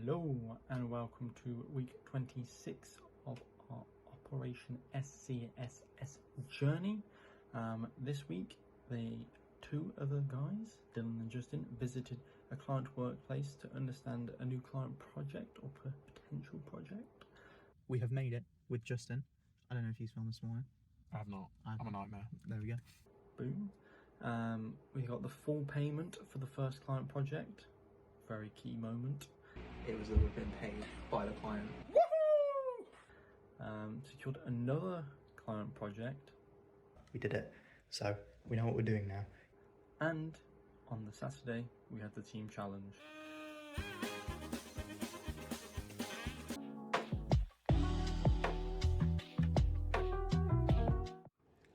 Hello and welcome to week 26 of our Operation SCSS journey. This week, the two other guys, Dylan and Justin, visited a client workplace to understand a new client project or potential project. We have made it with Justin. I don't know if he's filmed this morning. I have not. I'm a nightmare. There we go. Boom. We got the full payment for the first client project. Very key moment. It was all been paid by the client. Woohoo! Secured another client project. We did it. So we know what we're doing now. And on the Saturday, we had the team challenge.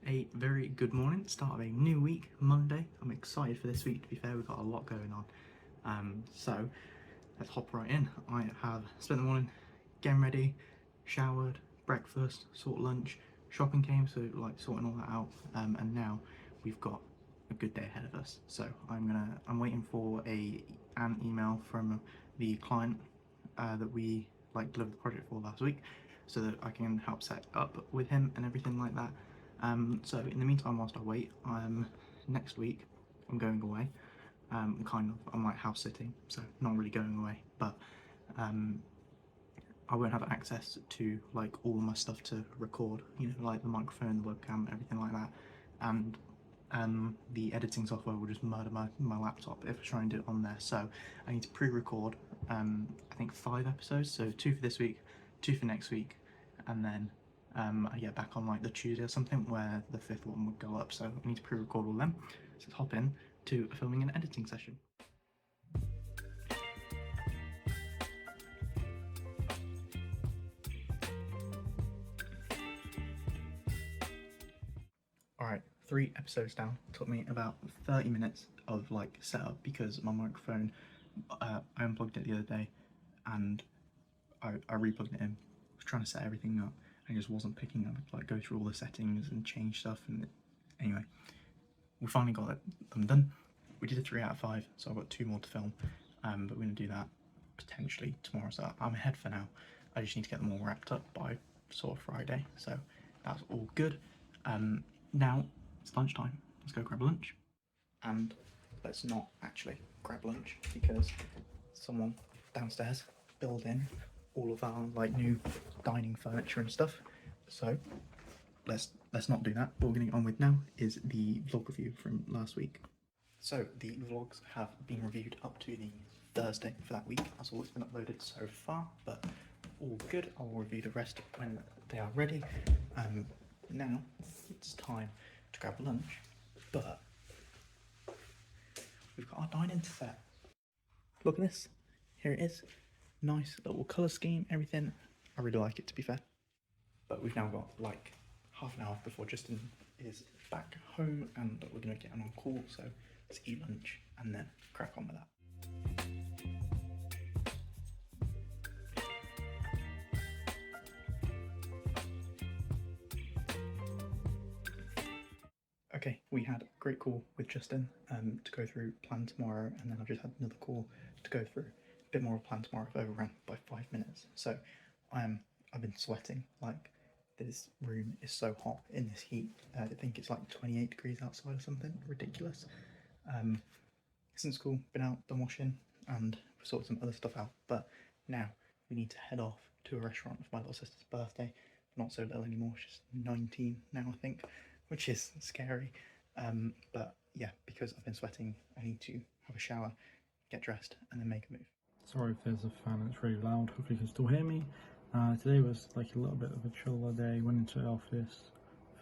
A very good morning, start of a new week, Monday. I'm excited for this week, to be fair, we've got a lot going on. So let's hop right in. I have spent the morning getting ready, showered, breakfast, sort lunch, shopping came, so like sorting all that out. And now we've got a good day ahead of us. So I'm waiting for an email from the client that we delivered the project for last week, so that I can help set up with him and everything like that. So in the meantime, whilst I wait, next week I'm going away. I'm like house sitting, so not really going away, but I won't have access to like all my stuff to record, you know, like the microphone, the webcam, everything like that, and the editing software will just murder my laptop if I try and do it on there. So I need to pre-record I think 5 episodes, so 2 for this week, 2 for next week, and then I get back on like the Tuesday or something where the 5th one would go up. So I need to pre-record all them. So let's hop in to filming an editing session. Alright, 3 episodes down. Took me about 30 minutes of like setup because my microphone, I unplugged it the other day and I replugged it in. I was trying to set everything up and it just wasn't picking up, like go through all the settings and change stuff, and anyway, we finally got them done. We did a 3 out of 5, so I've got 2 more to film, but we're going to do that potentially tomorrow, so I'm ahead for now. I just need to get them all wrapped up by sort of Friday, so that's all good. Now it's lunchtime, let's go grab lunch. And let's not actually grab lunch because someone downstairs built in all of our like new dining furniture and stuff, so let's not do that. What we're going to get on with now is the vlog review from last week. So the vlogs have been reviewed up to the Thursday for that week. That's all that's been uploaded so far, but all good. I'll review the rest when they are ready. Now it's time to grab lunch, but we've got our dining set. Look at this, here it is. Nice little colour scheme, everything. I really like it, to be fair. But we've now got like half an hour before Justin is back home and we're going to get him on call, so let's eat lunch and then crack on with that. Okay, we had a great call with Justin to go through plan tomorrow, and then I've just had another call to go through a bit more of plan tomorrow. I've overrun by 5 minutes, so I've been sweating. Like, this room is so hot in this heat. I think it's like 28 degrees outside or something ridiculous. Since school, been out, done washing, and we've sorted some other stuff out, but now we need to head off to a restaurant for my little sister's birthday. Not so little anymore, she's 19 now, I think, which is scary. But yeah, because I've been sweating, I need to have a shower, get dressed, and then make a move. Sorry if there's a fan that's really loud, hopefully you can still hear me. Today was like a little bit of a chiller day. Went into the office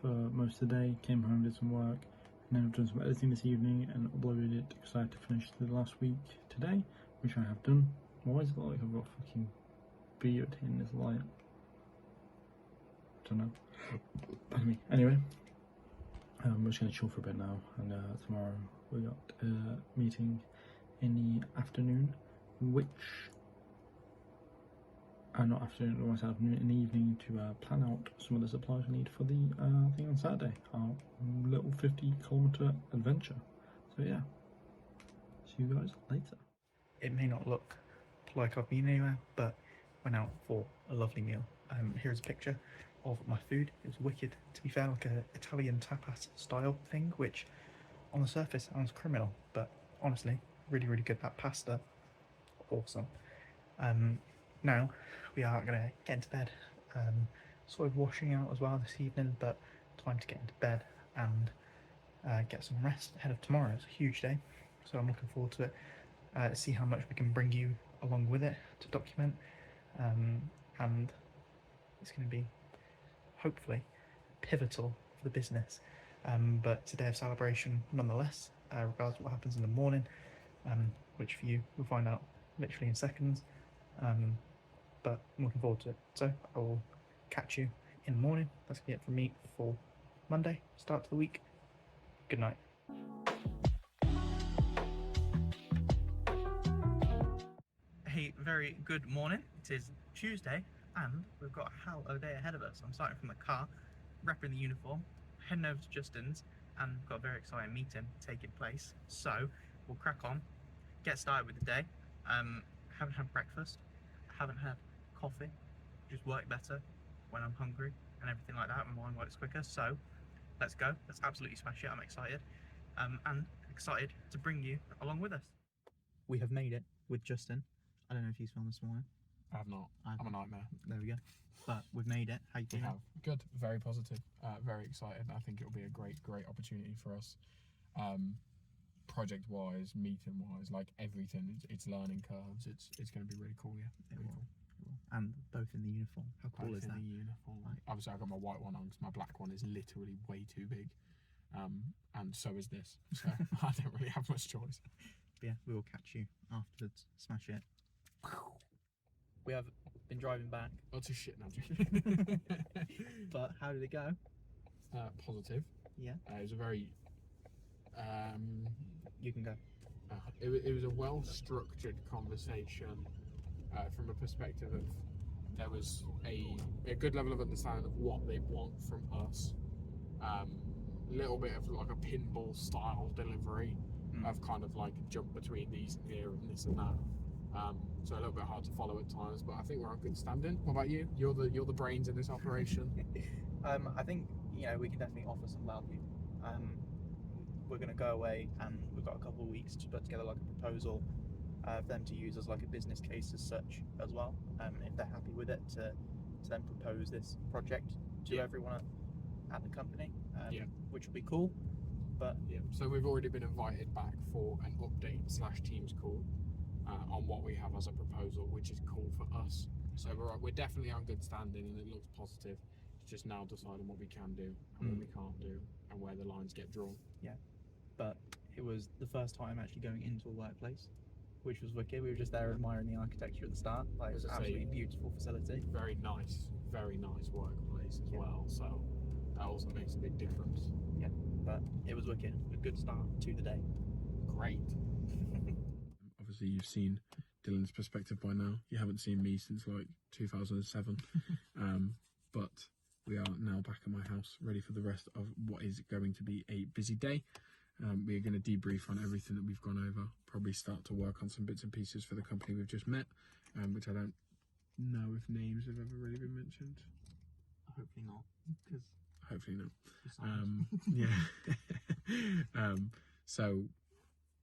for most of the day, came home, did some work, and then I've done some editing this evening and uploaded it because I had to finish the last week today, which I have done. Why is it like I've got fucking beard in this light? Don't know. Anyway, I'm just going to chill for a bit now, and tomorrow we got a meeting in the afternoon, which not afternoon, almost afternoon, in the evening to plan out some of the supplies we need for the thing on Saturday, our little 50-kilometre adventure. So yeah, see you guys later. It may not look like I've been anywhere, but went out for a lovely meal. Here's a picture of my food. It was wicked. To be fair, like a Italian tapas style thing, which on the surface sounds criminal, but honestly, really, really good. That pasta, awesome. Now we are gonna get into bed. Sort of washing out as well this evening, but time to get into bed and get some rest ahead of tomorrow. It's a huge day, so I'm looking forward to it. See how much we can bring you along with it to document, and it's going to be hopefully pivotal for the business. But it's a day of celebration nonetheless, regardless of what happens in the morning, which for you we'll find out literally in seconds. But I'm looking forward to it. So I will catch you in the morning. That's going to be it from me for Monday, start to the week. Good night. Hey, very good morning. It is Tuesday and we've got a hell of a day ahead of us. I'm starting from the car, repping the uniform, heading over to Justin's, and we've got a very exciting meeting taking place. So we'll crack on, get started with the day. Haven't had breakfast, haven't had coffee, just work better when I'm hungry and everything like that, and mine works quicker. So let's go, let's absolutely smash it. I'm excited, and excited to bring you along with us. We have made it with Justin. I don't know if he's filmed this morning. I have not. I'm a nightmare. There we go. But we've made it. How you We feeling? have. Good. Very positive. Very excited. I think it'll be a great opportunity for us. Project-wise, meeting-wise, like everything. It's learning curves. It's going to be really cool. Yeah. It Really will. cool. And both in the uniform. How cool Both is in that? the uniform. Like- Obviously, I got my white one on because my black one is literally way too big. And so is this. So I don't really have much choice. But yeah, we will catch you afterwards. Smash it. We have been driving back. Lots of shit now. But how did it go? Positive. Yeah. It was a very. You can go. It was a well-structured conversation from a perspective of there was a good level of understanding of what they want from us. A little bit of like a pinball style delivery of kind of like jump between these and here and this and that. So a little bit hard to follow at times, but I think we're on good standing. What about you? You're the brains in this operation. I think we can definitely offer some value. We're going to go away and we've got a couple of weeks to put together like a proposal for them to use as like a business case as such as well. If they're happy with it, to then propose this project to everyone at the company, which will be cool. But so we've already been invited back for an update / Teams call on what we have as a proposal, which is cool for us. So we're definitely on good standing and it looks positive. It's just now deciding what we can do and what we can't do and where the lines get drawn. Yeah, but it was the first time actually going into a workplace, which was wicked. We were just there admiring the architecture at the start. Like, it's an absolutely beautiful facility. Very nice workplace as well. So that also makes a big difference. Yeah, but it was wicked. A good start to the day. Great. Obviously, you've seen Dylan's perspective by now. You haven't seen me since like 2007. But we are now back at my house, ready for the rest of what is going to be a busy day. We are going to debrief on everything that we've gone over, probably start to work on some bits and pieces for the company we've just met, which I don't know if names have ever really been mentioned. Hopefully not. Hopefully not. So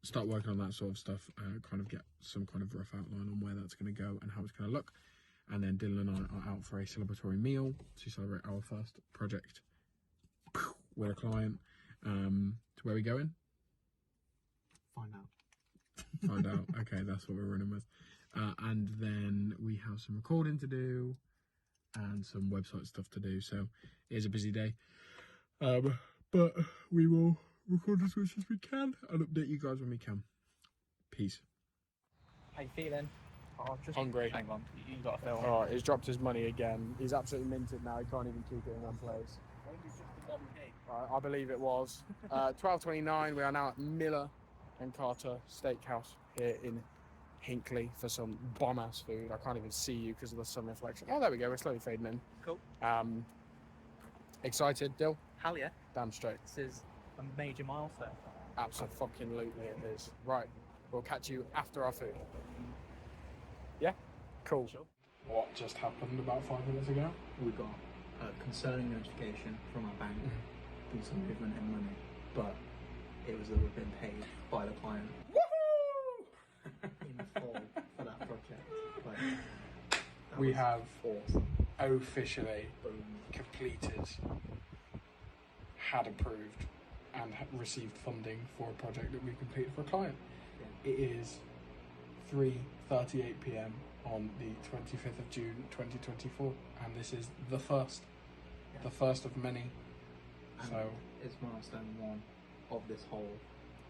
start working on that sort of stuff, kind of get some kind of rough outline on where that's going to go and how it's going to look. And then Dylan and I are out for a celebratory meal to celebrate our first project with a client. To where are we going? Find out. Okay, that's what we're running with. And then we have some recording to do and some website stuff to do. So it is a busy day. But we will record as much as we can and update you guys when we can. Peace. How you feeling? Just Hungry. Hang on, you got to film. All right, he's dropped his money again. He's absolutely minted now. He can't even keep it in one place. I believe it was 12:29. We are now at Miller and Carter Steakhouse here in Hinckley for some bomb-ass food. I can't even see you because of the sun reflection. Oh, there we go. We're slowly fading in. Cool. Excited, Dill? Hell yeah. Damn straight. This is a major milestone. Absolutely it is. Right, we'll catch you after our food. Yeah, cool. Sure. What just happened about 5 minutes ago? We got a concerning notification from our bank for some movement in money, but it was that we've been paid by the client in full for that project. Like, that We was have awesome. officially Boom. completed, had approved, and received funding for a project that we completed for a client. Yeah. It is 3:38 p.m. on the 25th of June 2024, and this is the first of many. And So it's milestone 1 of this whole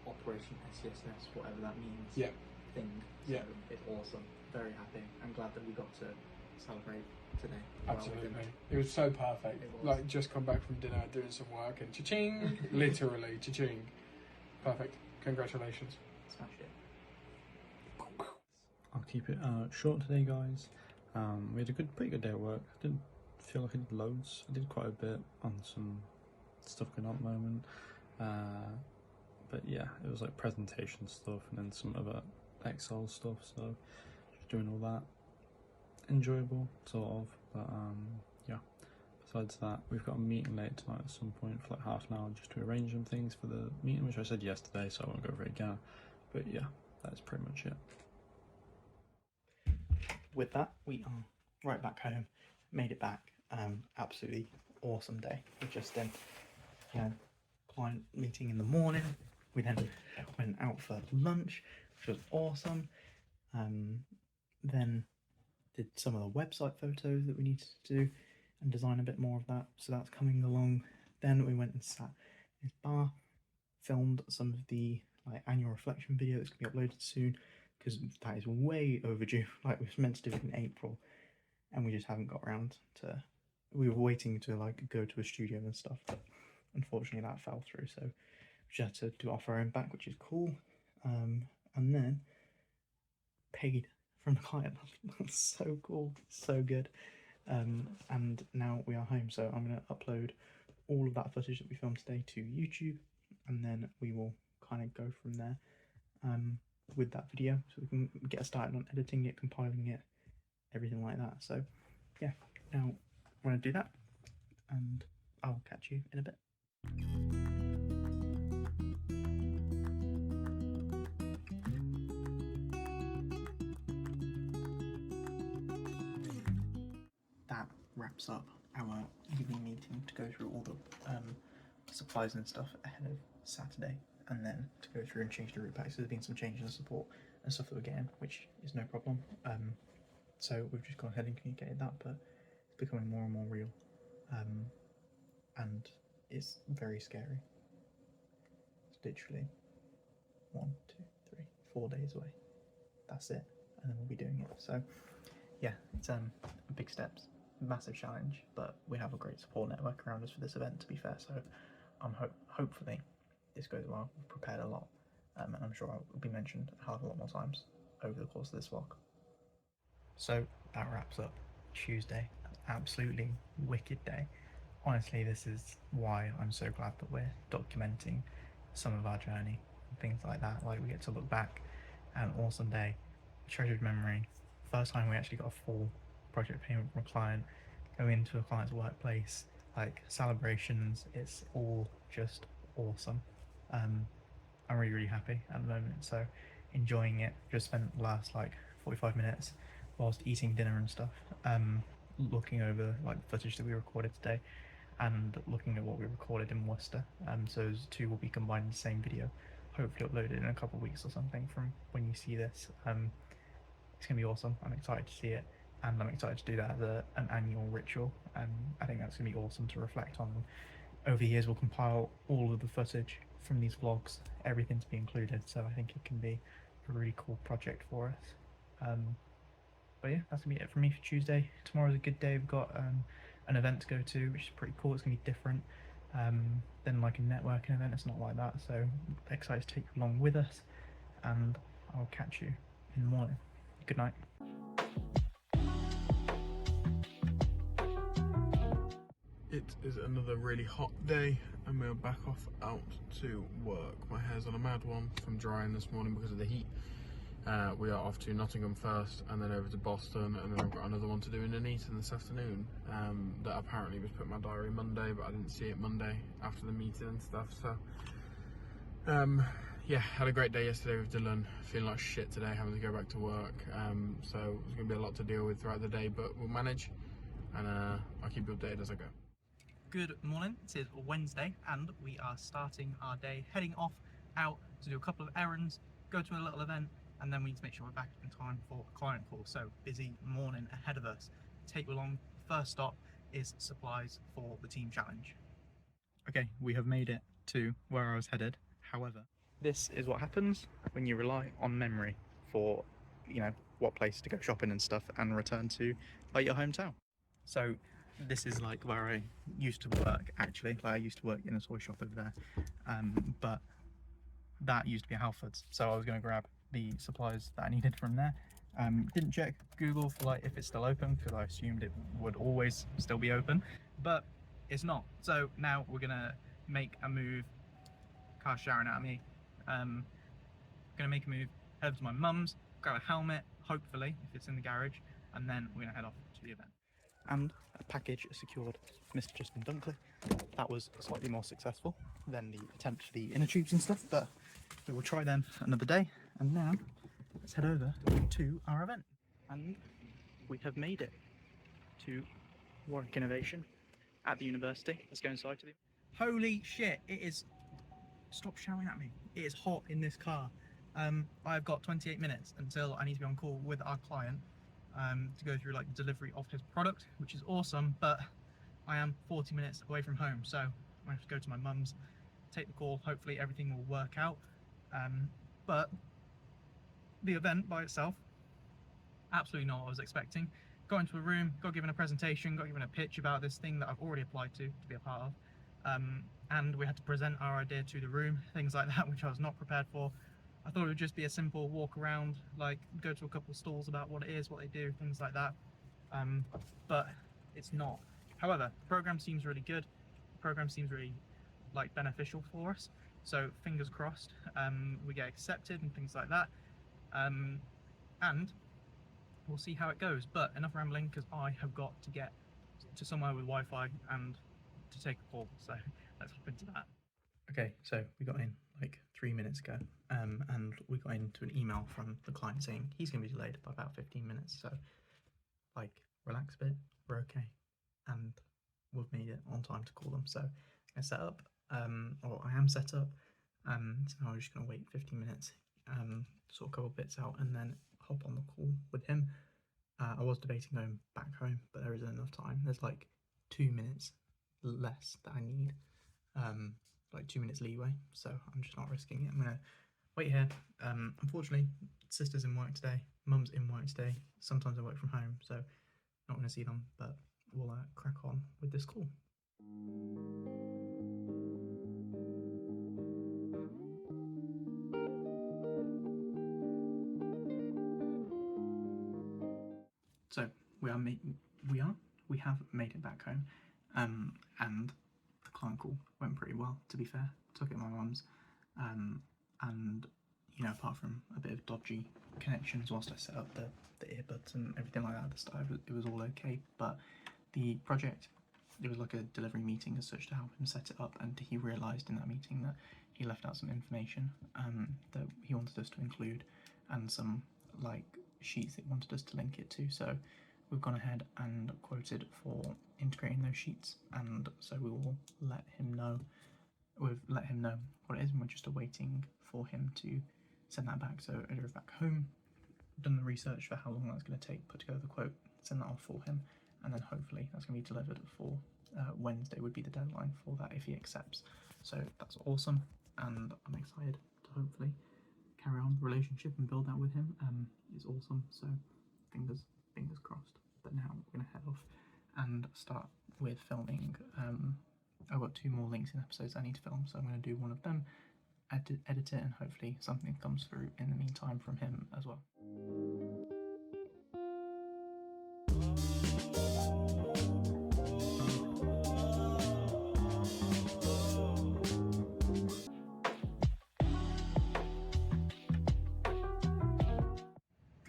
Operation SCSS, whatever that means, yeah, thing. So Yeah. it's awesome. Very happy. I'm glad that we got to celebrate today. absolutely. It was so perfect. It was. Like, just come back from dinner, doing some work, and cha-ching, literally cha-ching. Perfect. Congratulations. Smash it. I'll keep it short today, guys. We had a pretty good day at work. I didn't feel like I did loads. I did quite a bit on some stuff going on at the moment. But yeah, it was like presentation stuff and then some other Excel stuff. So just doing all that. Enjoyable, sort of. But yeah. Besides that, we've got a meeting late tonight at some point for like half an hour just to arrange some things for the meeting, which I said yesterday, so I won't go over it again. But yeah, that's pretty much it. With that, we are right back home. Made it back. Absolutely awesome day. We just did, client meeting in the morning. We then went out for lunch, which was awesome. Then did some of the website photos that we needed to do and design a bit more of that. So that's coming along. Then we went and sat in his bar, filmed some of the annual reflection video that's gonna be uploaded soon, because that is way overdue. Like, we were meant to do it in April and we just haven't got around to. We were waiting to go to a studio and stuff, but unfortunately that fell through, so we just had to do it off our own back, which is cool. And then paid from the client. That's so cool, so good. And now we are home, so I'm going to upload all of that footage that we filmed today to YouTube, and then we will kind of go from there with that video, so we can get started on editing it, compiling it, everything like that. So yeah, now I'm going to do that, and I'll catch you in a bit. That wraps up our evening meeting to go through all the supplies and stuff ahead of Saturday, and then to go through and change the route packs. There's been some changes in support and stuff that we're getting, which is no problem. So we've just gone ahead and communicated that, but it's becoming more and more real, and it's very scary. It's literally 1, 2, 3, 4 days away. That's it, and then we'll be doing it. So yeah, it's big steps, massive challenge, but we have a great support network around us for this event, to be fair. So I'm hopefully this goes well. We've prepared a lot, and I'm sure I'll be mentioned a hell of a lot more times over the course of this vlog. So that wraps up Tuesday. Absolutely wicked day. Honestly, this is why I'm so glad that we're documenting some of our journey and things like that. Like, we get to look back at an awesome day, treasured memory. First time we actually got a full project payment from a client, going into a client's workplace, like celebrations. It's all just awesome. I'm really happy at the moment, so enjoying it. Just spent the last 45 minutes whilst eating dinner and stuff, looking over the footage that we recorded today and looking at what we recorded in Worcester. So those two will be combined in the same video, hopefully uploaded in a couple of weeks or something from when you see this. It's gonna be awesome. I'm excited to see it, and I'm excited to do that as an annual ritual. I think that's gonna be awesome to reflect on. Over the years, we'll compile all of the footage from these vlogs, everything to be included, so I think it can be a really cool project for us. But yeah, that's gonna be it from me for Tuesday. Tomorrow's a good day. We've got an event to go to, which is pretty cool. It's gonna be different than like a networking event. It's not like that, so excited to take you along with us, and I'll catch you in the morning. Good night. It is another really hot day and we're back off out to work. My hair's on a mad one from drying this morning because of the heat. We are off to Nottingham first, and then over to Boston, and then I've got another one to do in Nuneaton this afternoon. That apparently was put in my diary Monday, but I didn't see it Monday after the meeting and stuff. So, yeah, had a great day yesterday with Dylan. Feeling like shit today, having to go back to work. So there's going to be a lot to deal with throughout the day, but we'll manage, and I'll keep you updated as I go. Good morning, it is Wednesday and we are starting our day heading off out to do a couple of errands, go to a little event, and then we need to make sure we're back in time for a client call. So busy morning ahead of us. Take you along. First stop is supplies for the team challenge. Okay, we have made it to where I was headed. However, this is what happens when you rely on memory for, you know, what place to go shopping and stuff and return to like your hometown. So this is like where I used to work, actually. Like I used to work in a toy shop over there, but that used to be a Halfords. So I was going to grab the supplies that I needed from there. Didn't check Google for like if it's still open, because I assumed it would always still be open, but it's not. So now we're gonna make a move. Car's shouting at me. Gonna make a move, head over to my mum's, grab a helmet, hopefully if it's in the garage, and then we're gonna head off to the event. And a package is secured, Mr. Justin Dunkley. That was slightly more successful than the attempt for the inner tubes and stuff, but we will try them another day. And now let's head over to our event. And we have made it to Warwick Innovation at the university. Let's go inside to the... Holy shit, it is... Stop shouting at me. It is hot in this car. I've got 28 minutes until I need to be on call with our client. To go through like the delivery of his product, which is awesome, but I am 40 minutes away from home, so I have to go to my mum's, take the call. Hopefully everything will work out, but the event by itself, absolutely not what I was expecting. Got into a room, got given a presentation, got given a pitch about this thing that I've already applied to be a part of, and we had to present our idea to the room, things like that, which I was not prepared for. I thought it would just be a simple walk around, like go to a couple of stalls about what it is, what they do, things like that. But it's not. However, the program seems really good. The program seems really like beneficial for us. So fingers crossed, we get accepted and things like that. And we'll see how it goes. But enough rambling, because I have got to get to somewhere with Wi-Fi and to take a call. So let's hop into that. Okay, so we got in like 3 minutes ago, and we got into an email from the client saying he's going to be delayed by about 15 minutes. So, like, relax a bit, we're okay, and we've made it on time to call them. So, I set up, or I am set up, so now we're just going to wait 15 minutes, sort a couple bits out, and then hop on the call with him. I was debating going back home, but there isn't enough time. There's like 2 minutes less that I need. Like 2 minutes leeway, so I'm just not risking it. I'm gonna wait here. Unfortunately, sister's in work today, mum's in work today. Sometimes I work from home, so not gonna see them, but we'll crack on with this call. So we have made it back home, and the client call went pretty well, to be fair. Took it at my mum's, and you know, apart from a bit of dodgy connections whilst I set up the earbuds and everything like that at the start, it was all okay. But the project, it was like a delivery meeting as such to help him set it up, and he realised in that meeting that he left out some information that he wanted us to include, and some like sheets that he wanted us to link it to. So we've gone ahead and quoted for integrating those sheets, and so we will let him know. We've let him know what it is, and we're just awaiting for him to send that back. So I drove back home, done the research for how long that's going to take, put together the quote, send that off for him, and then hopefully that's going to be delivered for Wednesday would be the deadline for that if he accepts. So that's awesome, and I'm excited to hopefully carry on the relationship and build that with him. It's awesome, so fingers crossed. But now we're going to head off and start with filming. I've got 2 more links in episodes I need to film, so I'm going to do one of them, edit it, and hopefully something comes through in the meantime from him as well.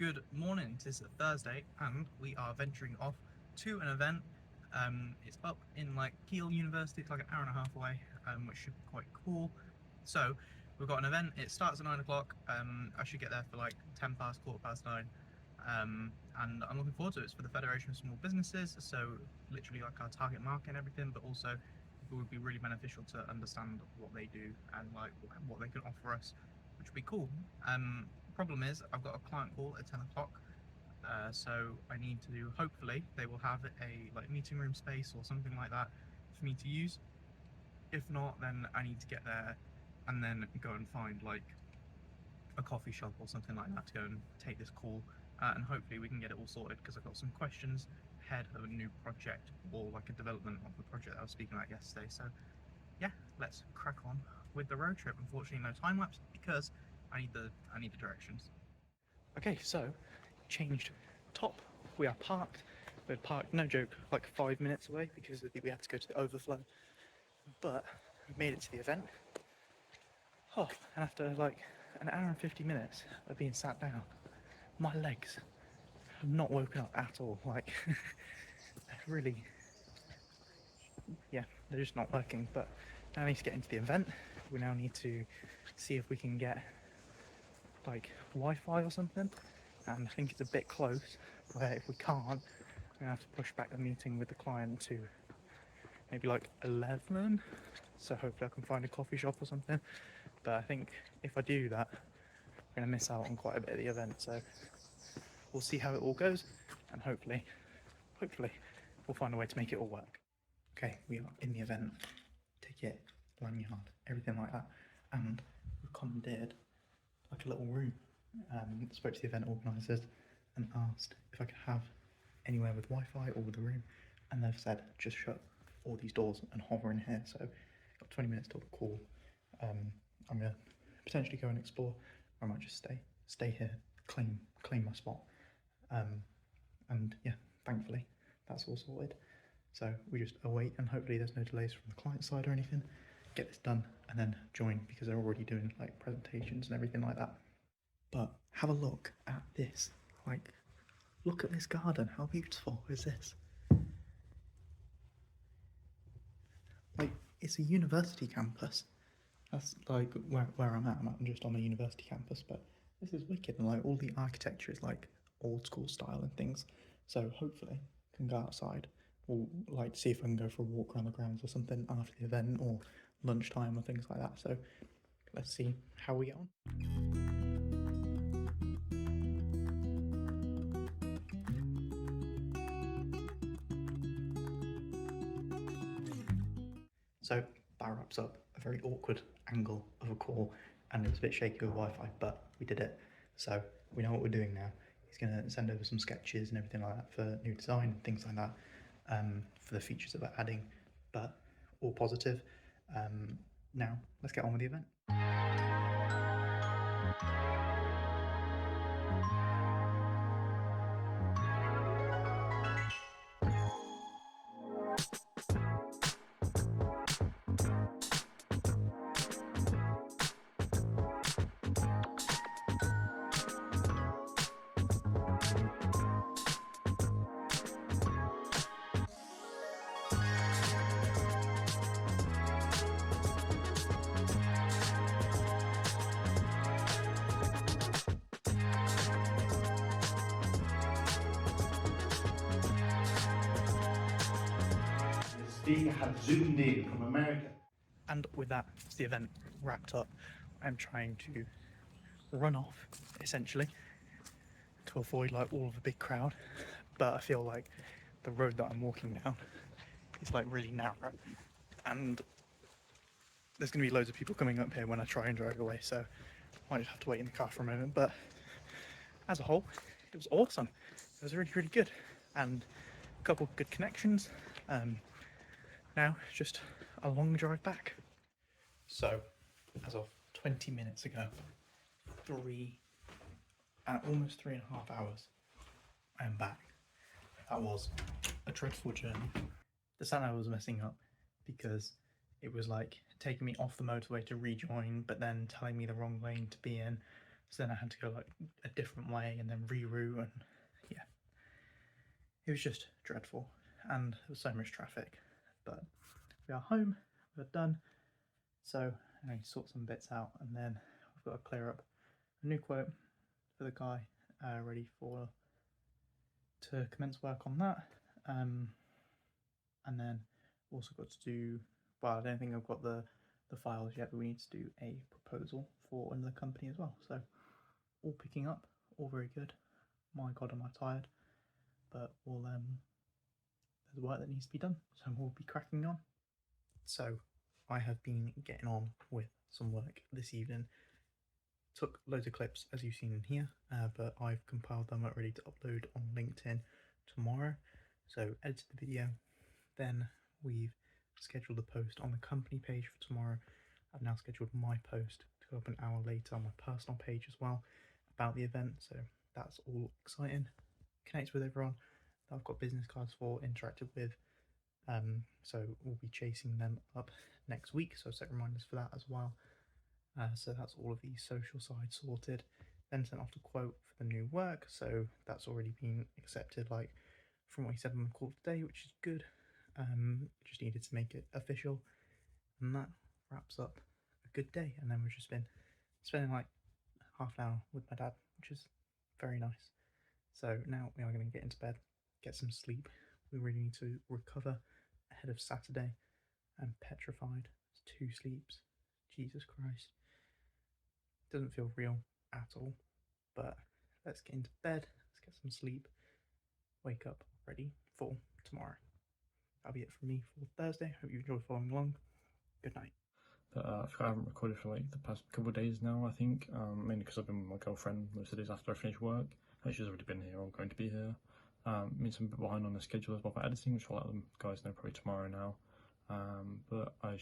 Good morning, it is Thursday and we are venturing off to an event. It's up in like Kiel University, it's like an hour and a half away, which should be quite cool. So we've got an event, it starts at 9 o'clock, I should get there for like 10 past, quarter past 9. And I'm looking forward to it. It's for the Federation of Small Businesses, so literally like our target market and everything, but also it would be really beneficial to understand what they do and like what they can offer us, which would be cool. Problem is I've got a client call at 10 o'clock, so I need to, hopefully they will have a like meeting room space or something like that for me to use. If not, then I need to get there and then go and find like a coffee shop or something like that to go and take this call, and hopefully we can get it all sorted, because I've got some questions ahead of a new project or like a development of the project I was speaking about yesterday. So yeah, let's crack on with the road trip. Unfortunately no time lapse because I need the directions. Okay, so changed top. We are parked. We're parked, no joke, like 5 minutes away because we had to go to the overflow. But we made it to the event. Oh, and after like an hour and 50 minutes of being sat down, my legs have not woken up at all. Like, really, yeah, they're just not working. But now I need to get into the event. We now need to see if we can get like Wi-Fi or something, and I think it's a bit close where if we can't, we're gonna have to push back the meeting with the client to maybe like 11, so hopefully I can find a coffee shop or something. But I think if I do that, I'm gonna miss out on quite a bit of the event, so we'll see how it all goes, and hopefully we'll find a way to make it all work. Okay, we are in the event, ticket, lanyard, everything like that, and we've commandeered like a little room. Spoke to the event organisers and asked if I could have anywhere with Wi-Fi or with a room, and they've said just shut all these doors and hover in here. So got 20 minutes till the call. I'm gonna potentially go and explore, or I might just stay here, claim my spot. And yeah, thankfully that's all sorted. So we just await, and hopefully there's no delays from the client side or anything. Get this done and then join, because they're already doing like presentations and everything like that. But have a look at this. Like, look at this garden. How beautiful is this? Like, it's a university campus. That's like where I'm at. I'm just on a university campus, but this is wicked, and like all the architecture is like old school style and things. So hopefully I can go outside, or like see if I can go for a walk around the grounds or something after the event, or lunchtime or things like that. So let's see how we get on. So that wraps up a very awkward angle of a call, and it was a bit shaky with Wi-Fi, but we did it. So we know what we're doing now. He's going to send over some sketches and everything like that for new design and things like that, for the features that we're adding, but all positive. Now let's get on with the event. Have zoomed in from America. And with that, the event wrapped up. I'm trying to run off, essentially, to avoid like all of the big crowd. But I feel like the road that I'm walking down is like really narrow, and there's going to be loads of people coming up here when I try and drive away. So I might just have to wait in the car for a moment. But as a whole, it was awesome. It was really, really good, and a couple of good connections. Now just a long drive back. So as of 20 minutes ago, almost 3.5 hours, I am back. That was a dreadful journey. The sat-nav was messing up because it was like taking me off the motorway to rejoin, but then telling me the wrong lane to be in. So then I had to go like a different way and then reroute, and yeah, it was just dreadful, and there was so much traffic. But we are home, we're done, so I need to sort some bits out, and then I've got to clear up a new quote for the guy, ready to commence work on that. And then also got to do, well, I don't think I've got the files yet, but we need to do a proposal for another company as well. So all picking up, all very good. My God, am I tired? But we'll there's work that needs to be done, so we'll be cracking on. So I have been getting on with some work this evening. Took loads of clips, as you've seen in here, but I've compiled them ready to upload on LinkedIn tomorrow. So edited the video, then we've scheduled a post on the company page for tomorrow. I've now scheduled my post to go up an hour later on my personal page as well about the event, so that's all exciting. Connect with everyone that I've got business cards for, interacted with, so we'll be chasing them up next week, so set reminders for that as well. So that's all of the social side sorted. Then sent off the quote for the new work, so that's already been accepted, like from what he said on the call today, which is good. Just needed to make it official, and that wraps up a good day. And then we've just been spending like half an hour with my dad, which is very nice. So now we are going to get into bed, get some sleep. We really need to recover ahead of Saturday. I'm petrified. It's 2 sleeps. Jesus Christ. Doesn't feel real at all. But let's get into bed, let's get some sleep, wake up ready for tomorrow. That'll be it from me for Thursday. Hope you enjoy following along. Good night. But I haven't recorded for like the past couple of days now, I think, mainly because I've been with my girlfriend most of the days after I finish work. She's already been here or going to be here. Means I'm a bit behind on the schedule as well for editing, which I'll let them guys know probably tomorrow now. But I'll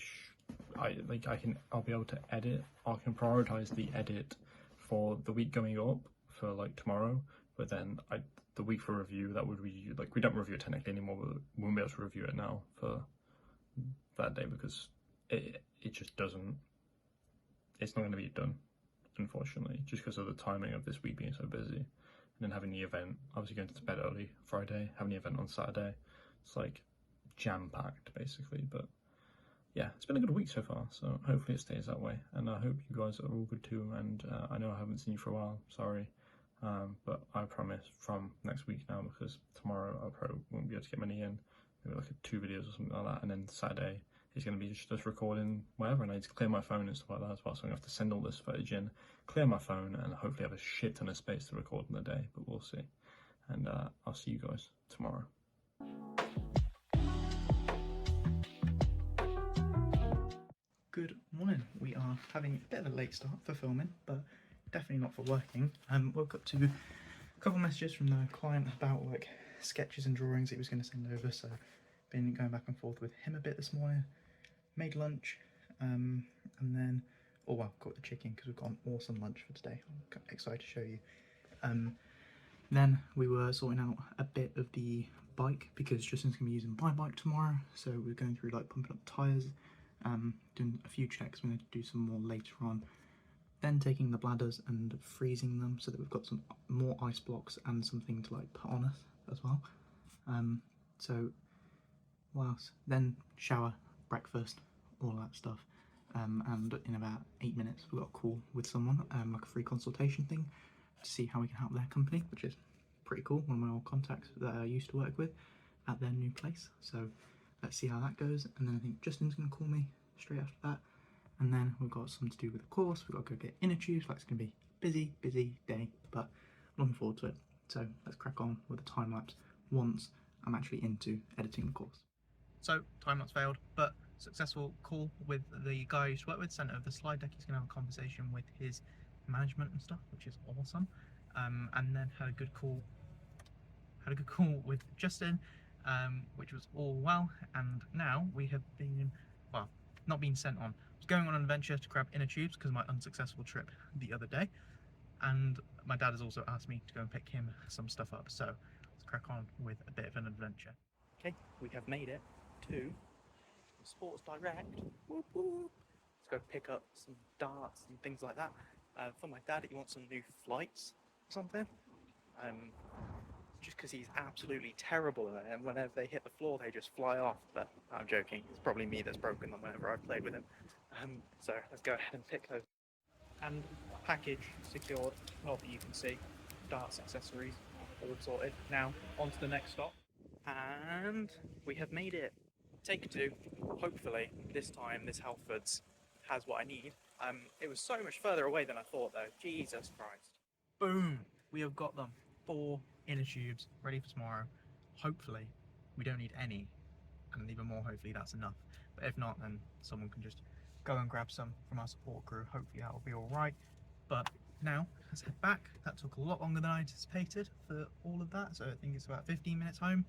be able to edit. I can prioritize the edit for the week going up for like tomorrow, but then the week for review, that would be like, we don't review it technically anymore, but we won't be able to review it now for that day because it just doesn't, it's not going to be done, unfortunately, just because of the timing of this week being so busy, and then having the event, obviously going to bed early Friday, having the event on Saturday. It's like jam-packed basically. But yeah, it's been a good week so far, so hopefully it stays that way, and I hope you guys are all good too. And I know I haven't seen you for a while, sorry, but I promise from next week now, because tomorrow I probably won't be able to get many in, maybe like 2 videos or something like that, and then Saturday is going to be just recording whatever, and I need to clear my phone and stuff like that as well, so I'm going to have to send all this footage in, clear my phone, and hopefully have a shit ton of space to record in the day, but we'll see. And I'll see you guys tomorrow. Good morning. We are having a bit of a late start for filming, but definitely not for working. Woke up to a couple messages from the client about like sketches and drawings he was going to send over, so been going back and forth with him a bit this morning. Made lunch, and then, oh wow, got the chicken because we've got an awesome lunch for today. I'm excited to show you. Then we were sorting out a bit of the bike because Justin's going to be using my bike tomorrow, so we're going through like pumping up tyres, doing a few checks. We're going to do some more later on, then taking the bladders and freezing them so that we've got some more ice blocks and something to like put on us as well. So what else? Then shower, breakfast, all that stuff, and in about 8 minutes we've got a call with someone, like a free consultation thing to see how we can help their company, which is pretty cool. One of my old contacts that I used to work with at their new place, so let's see how that goes. And then I think Justin's going to call me straight after that, and then we've got something to do with the course. We've got to go get inner tubes. Like, it's going to be a busy day, but looking forward to it. So let's crack on with the time lapse once I'm actually into editing the course. So time lapse failed, but successful call with the guy I used to work with. Sent over the slide deck. He's going to have a conversation with his management and stuff, which is awesome. And then had a good call with Justin, which was all well. And now we have been, well, not been sent on. I was going on an adventure to grab inner tubes because of my unsuccessful trip the other day, and my dad has also asked me to go and pick him some stuff up. So let's crack on with a bit of an adventure. Okay, we have made it to Sports Direct. Whoop, whoop. Let's go pick up some darts and things like that. For my dad, he wants some new flights or something. Just because he's absolutely terrible at it, and whenever they hit the floor, they just fly off. But I'm joking. It's probably me that's broken them whenever I've played with him. So let's go ahead and pick those. And package secured. Well, you can see darts accessories all sorted. Now on to the next stop, and we have made it. Take 2. Hopefully this time this Halfords has what I need. It was so much further away than I thought though. Jesus Christ. Boom! We have got them. 4 inner tubes ready for tomorrow. Hopefully we don't need any, and even more hopefully that's enough. But if not, then someone can just go and grab some from our support crew. Hopefully that will be alright. But now let's head back. That took a lot longer than I anticipated for all of that, so I think it's about 15 minutes home,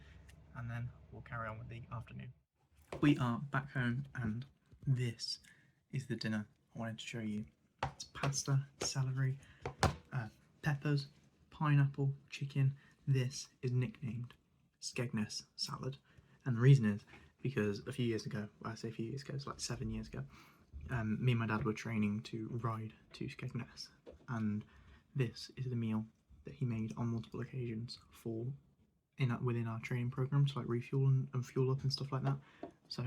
and then we'll carry on with the afternoon. We are back home, and this is the dinner I wanted to show you. It's pasta, celery, peppers, pineapple, chicken. This is nicknamed Skegness salad, and the reason is because a few years ago, well, I say a few years ago, it's like 7 years ago, me and my dad were training to ride to Skegness, and this is the meal that he made on multiple occasions for within our training program to like refuel and fuel up and stuff like that. So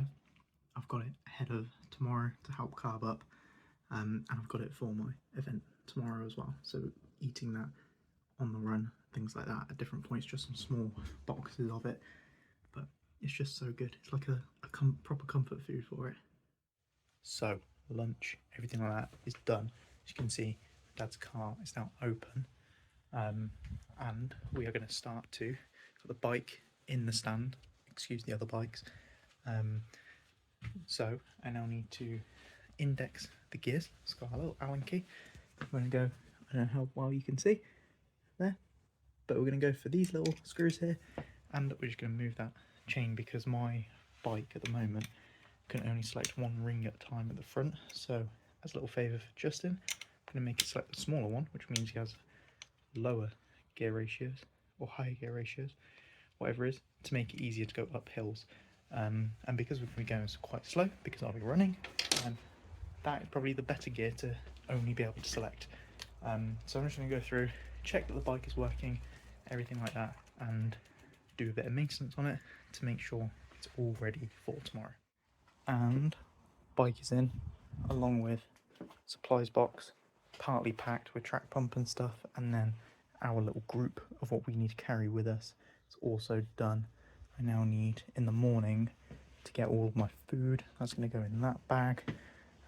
I've got it ahead of tomorrow to help carb up, and I've got it for my event tomorrow as well. So eating that on the run, things like that at different points, just some small boxes of it, but it's just so good. It's like a proper comfort food for it. So lunch, everything like that is done. As you can see, Dad's car is now open, and we are going to start to got the bike in the stand. Excuse the other bikes. So I now need to index the gears. It's got a little Allen key. I'm going to go, I don't know how well you can see there, but we're going to go for these little screws here, and we're just going to move that chain because my bike at the moment can only select one ring at a time at the front. So as a little favour for Justin, I'm going to make it select the smaller one, which means he has lower gear ratios or higher gear ratios, whatever it is, to make it easier to go up hills. And because we're going to be going quite slow, because I'll be running, that is probably the better gear to only be able to select. So I'm just going to go through, check that the bike is working, everything like that, and do a bit of maintenance on it to make sure it's all ready for tomorrow. And bike is in, along with supplies box, partly packed with track pump and stuff, and then our little group of what we need to carry with us. It's also done. I now need in the morning to get all of my food. That's going to go in that bag.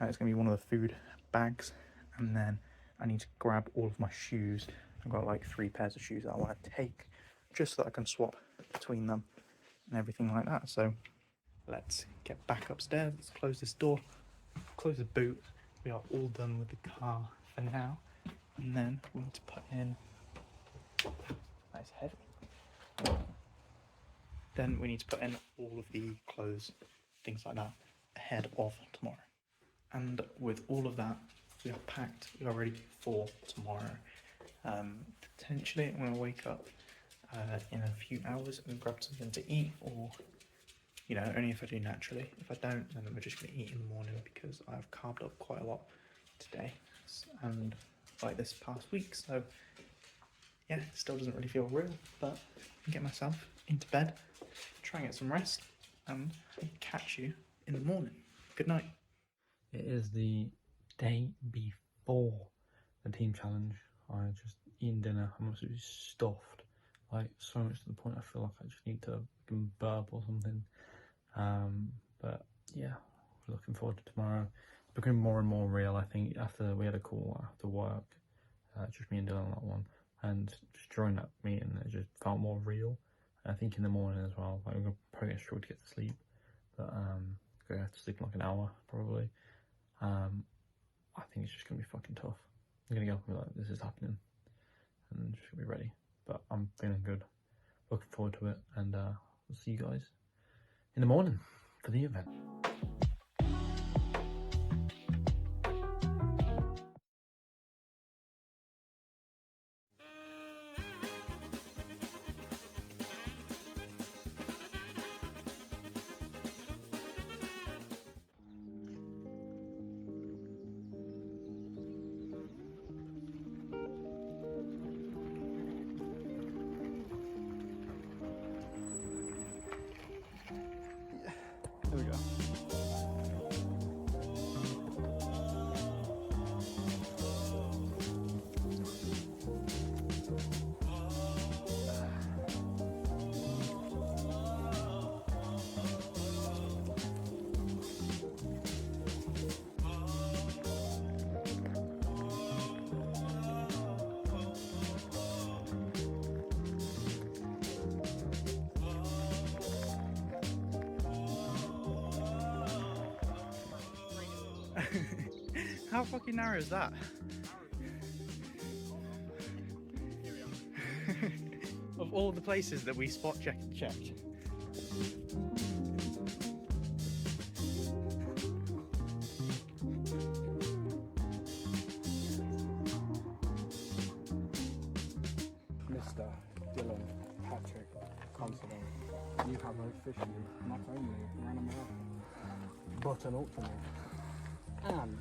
It's going to be one of the food bags, and then I need to grab all of my shoes. I've got like 3 pairs of shoes that I want to take, just so that I can swap between them and everything like that. So let's get back upstairs. Let's close this door, close the boot. We are all done with the car for now, and then we need to put in. That's heavy. Then we need to put in all of the clothes, things like that, ahead of tomorrow. And with all of that, we are packed, we are ready for tomorrow. Potentially I'm going to wake up in a few hours and grab something to eat, or, you know, only if I do naturally. If I don't, then we're just going to eat in the morning, because I've carved up quite a lot today and like this past week. So yeah, it still doesn't really feel real, but I can get myself into bed, try and get some rest, and catch you in the morning. Good night. It is the day before the team challenge. I just eaten dinner. I'm absolutely stuffed, like so much to the point I feel like I just need to burp or something. But yeah, looking forward to tomorrow. It's becoming more and more real. I think after we had a call after work, just me and Dylan on that one, and just during that meeting, it just felt more real. And I think in the morning as well, like we're gonna probably gonna struggle to get to sleep, but gonna have to sleep in like an hour probably. I think it's just gonna be fucking tough. I'm gonna go and be like, this is happening, and just gonna be ready. But I'm feeling good, looking forward to it, and we'll see you guys in the morning for the event. Here we go. How fucking narrow is that? Of all the places that we spot checked. Mr. Dylan Patrick Considine, you have officially not only ran a marathon, but an ultra and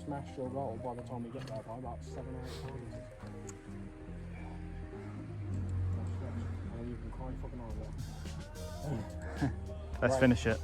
smashed your goal by the time you get there by about 7 or 8 times. And then you can cry fucking hard. Let's Right. finish it.